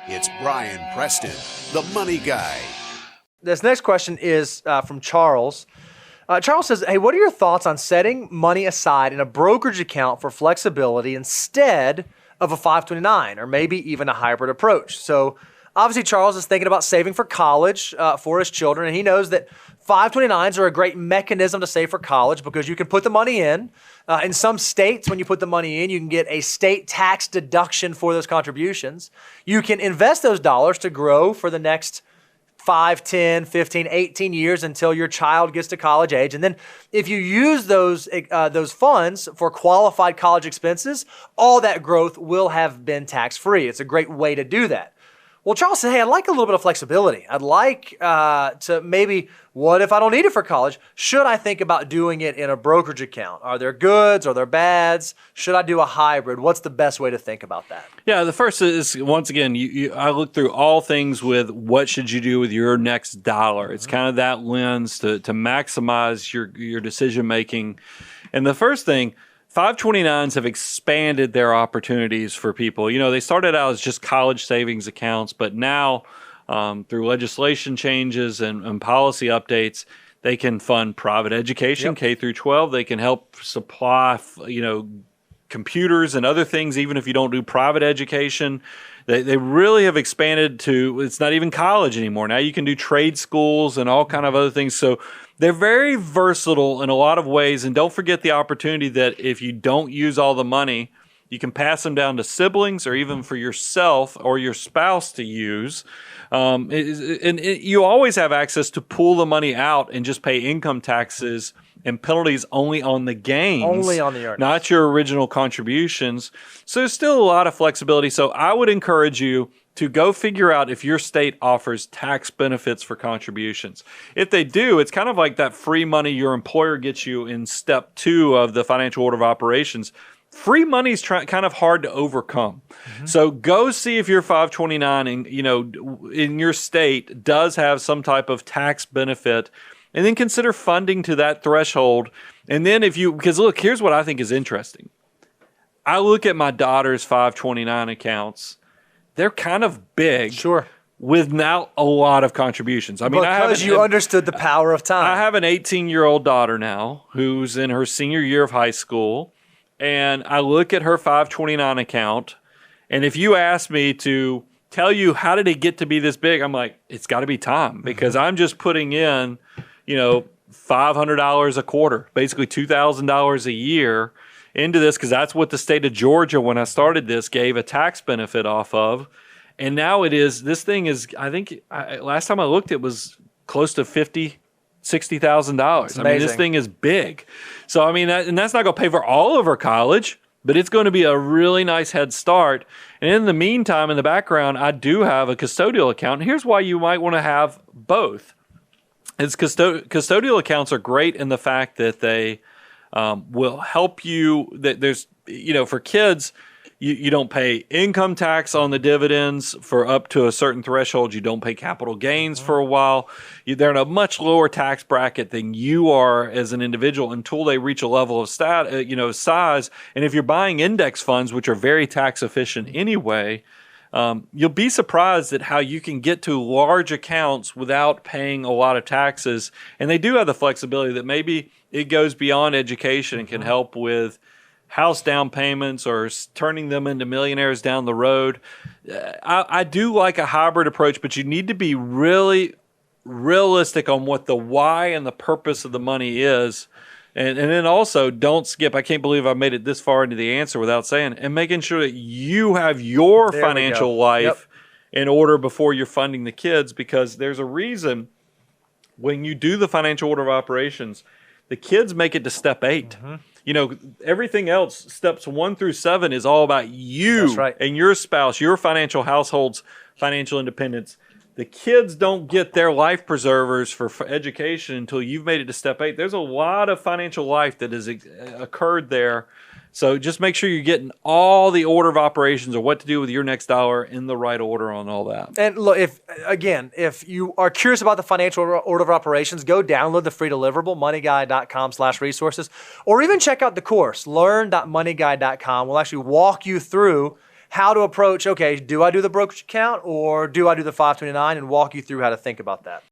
It's Brian Preston, the Money Guy. This next question is from Charles. Charles says, hey, what are your thoughts on setting money aside in a brokerage account for flexibility instead of a 529 or maybe even a hybrid approach? So obviously Charles is thinking about saving for college for his children, and he knows that 529s are a great mechanism to save for college because you can put the money in. In some states, when you put the money in, you can get a state tax deduction for those contributions. You can invest those dollars to grow for the next 5, 10, 15, 18 years until your child gets to college age. And then if you use those funds for qualified college expenses, all that growth will have been tax-free. It's a great way to do that. Well, Charles said, hey, I'd like a little bit of flexibility. I'd like to maybe, what if I don't need it for college? Should I think about doing it in a brokerage account? Are there goods? Are there bads? Should I do a hybrid? What's the best way to think about that? Yeah, the first is, once again, I look through all things with what should you do with your next dollar. It's kind of that lens to maximize your decision-making. And the first thing, 529s have expanded their opportunities for people. You know, they started out as just college savings accounts, but now through legislation changes and policy updates, they can fund private education, K through 12. They can help supply, computers and other things, even if you don't do private education. They really have expanded to, it's not even college anymore. Now you can do trade schools and all kind of other things. So they're very versatile in a lot of ways. And don't forget the opportunity that if you don't use all the money, you can pass them down to siblings or even for yourself or your spouse to use. You always have access to pull the money out and just pay income taxes and penalties only on the gains. Only on the earnings. Not your original contributions. So there's still a lot of flexibility. So I would encourage you to go figure out if your state offers tax benefits for contributions. If they do, it's kind of like that free money your employer gets you in step 2 of the financial order of operations. Free money is kind of hard to overcome. So go see if your 529 in your state does have some type of tax benefit, and then consider funding to that threshold. And then because look, here's what I think is interesting. I look at my daughter's 529 accounts. They're kind of big. Sure. With not a lot of contributions. I mean, because you understood the power of time. I have an 18-year-old daughter now who's in her senior year of high school, and I look at her 529 account, and if you ask me to tell you how did it get to be this big, I'm like, it's got to be time, because I'm just putting in, $500 a quarter, basically $2,000 a year into this, because that's what the state of Georgia, when I started this, gave a tax benefit off of. And now this thing is, I think, last time I looked, it was close to $60,000. I mean, this thing is big. So, I mean, that's not going to pay for all of her college, but it's going to be a really nice head start. And in the meantime, in the background, I do have a custodial account. And here's why you might want to have both. Custodial accounts are great in the fact that they will help you. That there's, for kids, you don't pay income tax on the dividends for up to a certain threshold. You don't pay capital gains for a while. They're in a much lower tax bracket than you are as an individual until they reach a level of size. And if you're buying index funds, which are very tax efficient anyway, you'll be surprised at how you can get to large accounts without paying a lot of taxes. And they do have the flexibility that maybe it goes beyond education and can help with house down payments or turning them into millionaires down the road. I do like a hybrid approach, but you need to be really realistic on what the why and the purpose of the money is. And then also don't skip. I can't believe I made it this far into the answer without saying, and making sure that you have your financial life in order before you're funding the kids, because there's a reason when you do the financial order of operations, the kids make it to step 8. Everything else, steps 1 through 7, is all about you and your spouse, your financial household's financial independence. The kids don't get their life preservers for education until you've made it to step 8. There's a lot of financial life that has occurred there. So just make sure you're getting all the order of operations or what to do with your next dollar in the right order on all that. And look, if you are curious about the financial order of operations, go download the free deliverable, moneyguy.com/resources, or even check out the course, learn.moneyguy.com. We'll actually walk you through how to approach, okay, do I do the brokerage account or do I do the 529, and walk you through how to think about that.